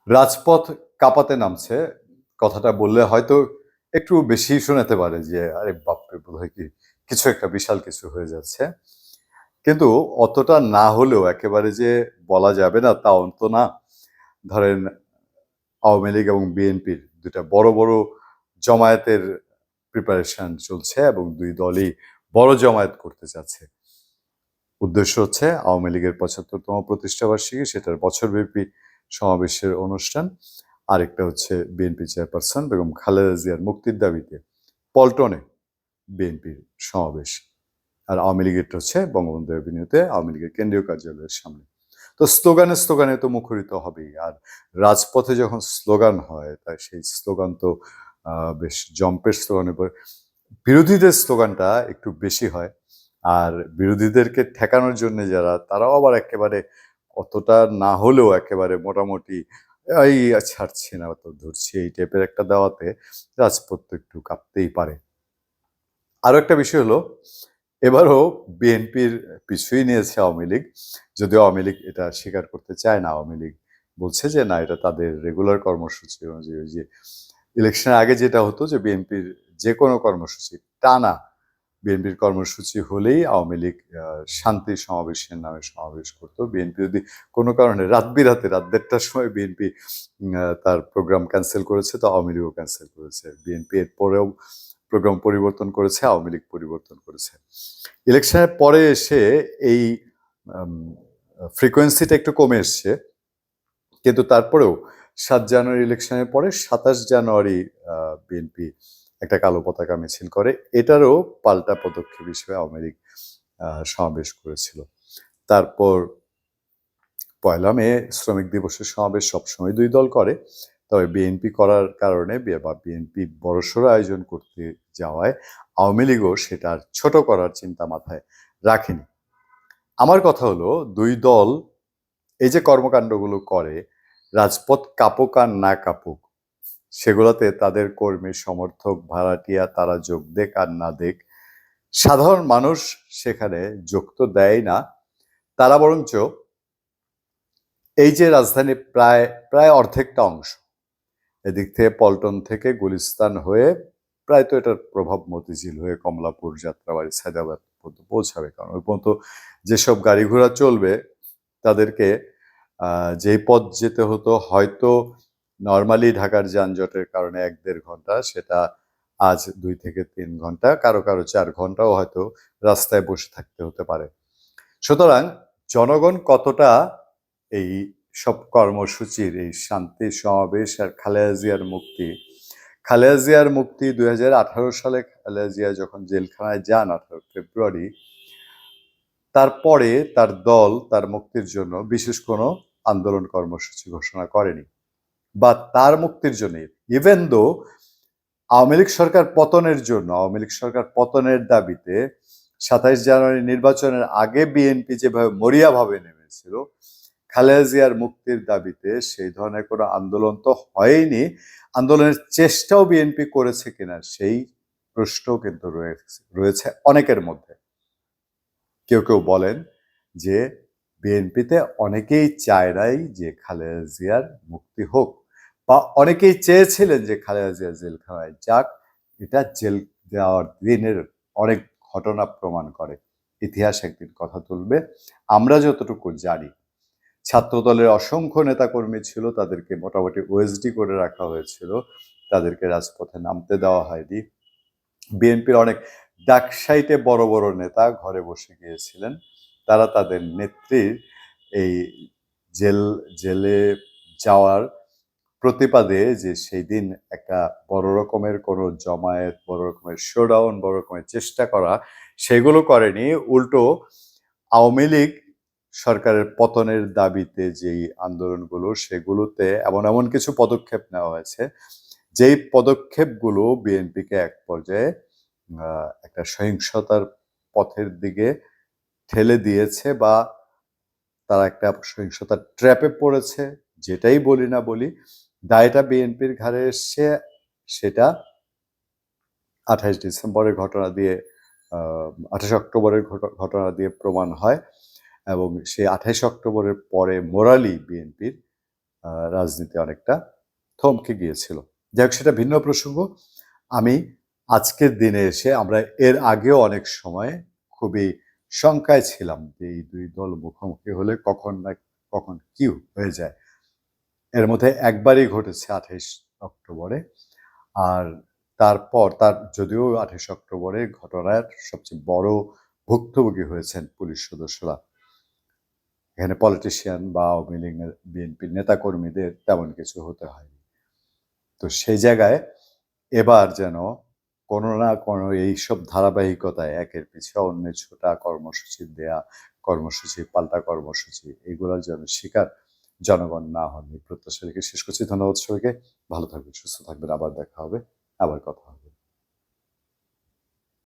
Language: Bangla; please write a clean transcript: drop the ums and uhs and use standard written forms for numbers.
রাজপথ কাঁপাতে নামছে, কথাটা বললে হয়তো একটু বেশি শোনাতে পারে যে আরে বাপরে, বোধহয় কি কিছু একটা বিশাল কিছু হয়ে যাচ্ছে। কিন্তু অতটা না হলেও একেবারে যে বলা যাবে না তাও তো না। ধরেন আওয়ামী লীগ এবং বিএনপির দুটা বড় বড় জমায়েতের প্রিপারেশন চলছে এবং দুই দলই বড় জমায়েত করতে যাচ্ছে। উদ্দেশ্য হচ্ছে আওয়ামী লীগের ৭৫তম প্রতিষ্ঠাবার্ষিকী, সেটার বছরব্যাপী সমাবেশের অনুষ্ঠান। আরেকটা হচ্ছে বিএনপি চেয়ারপারসন বেগম খালেদা জিয়ার মুক্তির দাবিতে পল্টনে বিএনপির সমাবেশ। আর আওয়ামী লীগেরটা হচ্ছে বঙ্গবন্ধু এভিনিউতে আওয়ামী লীগের কেন্দ্রীয় কার্যালয়ের সামনে। তো স্লোগানে স্লোগানে তো মুখরিত হবেই। আর রাজপথে যখন স্লোগান হয় তাই সেই স্লোগান তো বেশ জম্পের স্লোগানের পর বিরোধীদের স্লোগানটা একটু বেশি হয়। আর বিরোধীদেরকে ঠেকানোর জন্য যারা, তারাও আবার একেবারে অতটা না হলেও একেবারে মোটামুটি এই ছাড়ছি না, অত ধরছি, এই টাইপের একটা দেওয়াতে রাজপথ তো একটু কাঁপতেই পারে। আরো একটা বিষয় হলো, এবারও বিএনপির পিছুই নিয়েছে আওয়ামী লীগ। যদিও আওয়ামী লীগ এটা স্বীকার করতে চায় না। আওয়ামী লীগ বলছে যে না, এটা তাদের রেগুলার কর্মসূচি অনুযায়ী। ওই যে ইলেকশনের আগে যেটা হতো যে বিএনপির যে কোনো কর্মসূচি টানা, বিএনপির কর্মসূচি হলেই আওয়ামী লীগ শান্তি সমাবেশের নামে সমাবেশ করতো। বিএনপি যদি কোনো কারণে রাত ১:৩০টার সময় বিএনপি তার প্রোগ্রাম ক্যান্সেল করেছে, তো আওয়ামী লীগও ক্যান্সেল করেছে। বিএনপি এর পরেও প্রোগ্রাম পরিবর্তন করেছে, আওয়ামী লীগ পরিবর্তন করেছে। ইলেকশনের পরে এসে এই ফ্রিকোয়েন্সিটা একটু কমে এসছে, কিন্তু তারপরেও ৭ জানুয়ারি ইলেকশনের পরে ২৭ জানুয়ারি বিএনপি একটা কালো পতাকা মিছিল করে। এটারও পাল্টা পদক্ষেপ হিসেবে আওয়ামী লীগ সমাবেশ করেছিল। তারপর ১লা মে শ্রমিক দিবসের সমাবেশ সবসময় দুই দল করে, তবে বিএনপি করার কারণে বা বিএনপি বড়সড় আয়োজন করতে যাওয়ায় আওয়ামী লীগও সেটা আর ছোট করার চিন্তা মাথায় রাখেনি। আমার কথা হলো, দুই দল এই যে কর্মকাণ্ডগুলো করে, রাজপথ কাঁপুক আর না কাঁপুক, সেগুলোতে তাদের কর্মী সমর্থক ভাড়াটিয়া তারা যোগ দেক আর না দেক, সাধারণ মানুষ সেখানে যোগ তো দেয় না। তারা বরঞ্চ এই যে রাজধানী প্রায় প্রায় অর্ধেকটা অংশ, এদিক থেকে পল্টন থেকে গুলিস্তান হয়ে প্রায় তো এটার প্রভাব মতিঝিল হয়ে কমলাপুর, যাত্রাবাড়ি, সায়দাবাদ পর্যন্ত পৌঁছাবে। কারণ ওই পর্যন্ত যেসব গাড়ি ঘোড়া চলবে তাদেরকে যেই পথ যেতে হতো হয়তো নর্মালি ঢাকার যানজটের কারণে ১-১.৫ ঘন্টা, সেটা আজ ২ থেকে ৩ ঘন্টা, কারো কারো ৪ ঘন্টাও হয়তো রাস্তায় বসে থাকতে হতে পারে। সুতরাং জনগণ কতটা এই সব কর্মসূচির, এই শান্তি সমাবেশ আর খালেদা জিয়ার মুক্তি ২০১৮ সালে খালেদা জিয়া যখন জেলখানায় যান ১৮ ফেব্রুয়ারি, তারপরে তার দল তার মুক্তির জন্য বিশেষ কোনো আন্দোলন কর্মসূচি ঘোষণা করেনি, বা তার মুক্তির জন্য ইভেন দো আওয়ামী লীগ সরকার পতনের জন্য, আওয়ামী লীগ সরকার পতনের দাবিতে ২৭ জানুয়ারি নির্বাচনের আগে বিএনপি যেভাবে মরিয়াভাবে নেমেছিল, খালেদা জিয়ার মুক্তির দাবিতে সেই ধরনের কোনো আন্দোলন তো হয়নি। আন্দোলনের চেষ্টাও বিএনপি করেছে কিনা সেই প্রশ্নও কিন্তু রয়েছে অনেকের মধ্যে। কেউ কেউ বলেন যে বিএনপিতে অনেকেই চায় নাই যে খালেদা জিয়ার মুক্তি হোক, বা অনেকেই চেয়েছিলেন যে খালেদা জিয়া জেলখানায় যাক। এটা জেল দেওয়ার দিনের অনেক ঘটনা প্রমাণ করে। ইতিহাস একদিন কথা তুলবে। আমরা যতটুকু জানি, ছাত্রদলের অসংখ্য নেতাকর্মী ছিল, তাদেরকে মোটামুটি ওএসডি করে রাখা হয়েছিল, তাদেরকে রাজপথে নামতে দেওয়া হয়নি। বিএনপির অনেক ডাকসাইটে বড় বড় নেতা ঘরে বসে গিয়েছিলেন। তারা তাদের নেত্রীর এই জেলে যাওয়ার প্রতিবাদে যে সেই দিন একটা বড় রকমের কোনো জমায়েত, বড় রকমের শোডাউন, বড় রকমের চেষ্টা করা, সেগুলো করেনি। উল্টো আওয়ামী লীগ সরকারের পতনের দাবিতে যেই আন্দোলনগুলো, সেগুলোতে এমন এমন কিছু পদক্ষেপ নেওয়া হয়েছে যেই পদক্ষেপগুলো বিএনপিকে এক পর্যায়ে একটা সহিংসতার পথের দিকে ঠেলে দিয়েছে, বা তারা একটা সহিংসতার ট্র্যাপে পড়েছে। যেটাই বলি না বলি, দায়টা বিএনপির ঘাড়ে এসছে। সেটা ২৮ ডিসেম্বরের ঘটনা দিয়ে, ২৮ অক্টোবরের ঘটনা দিয়ে প্রমাণ হয়। এবং সেই ২৮ অক্টোবরের পরে মোরালি বিএনপির রাজনীতি অনেকটা থমকে গিয়েছিল। যাই হোক, সেটা ভিন্ন প্রসঙ্গ। আমি আজকের দিনে এসে আমরা এর আগেও অনেক সময় খুবই শঙ্কায় ছিলাম যে এই দুই দল মুখোমুখি হলে কখন না কখন কি হয়ে যায়। এর মধ্যে একবারই ঘটেছে ২৮ অক্টোবরে। আর তারপর যদিও ২৮ অক্টোবরের ঘটনার সবচেয়ে বড় ভুক্তভোগী হয়েছেন পুলিশ সদস্যরা। এখানে পলিটিশিয়ান বা আওয়ামী লীগের বিএনপির নেতাকর্মীদের তেমন কিছু হতে হয়নি। তো সেই জায়গায় এবার যেন কোনো না কোনো এইসব ধারাবাহিকতায় একের পিছে অন্যের ছোটা কর্মসূচি দেয়া, কর্মসূচি পাল্টা কর্মসূচি এগুলোর যেন শিকার জনগণ না হন, এই প্রত্যাশা রেখে শেষ করছি। ধন্যবাদ সবাইকে। ভালো থাকবেন, সুস্থ থাকবেন। আবার দেখা হবে, আবার কথা হবে।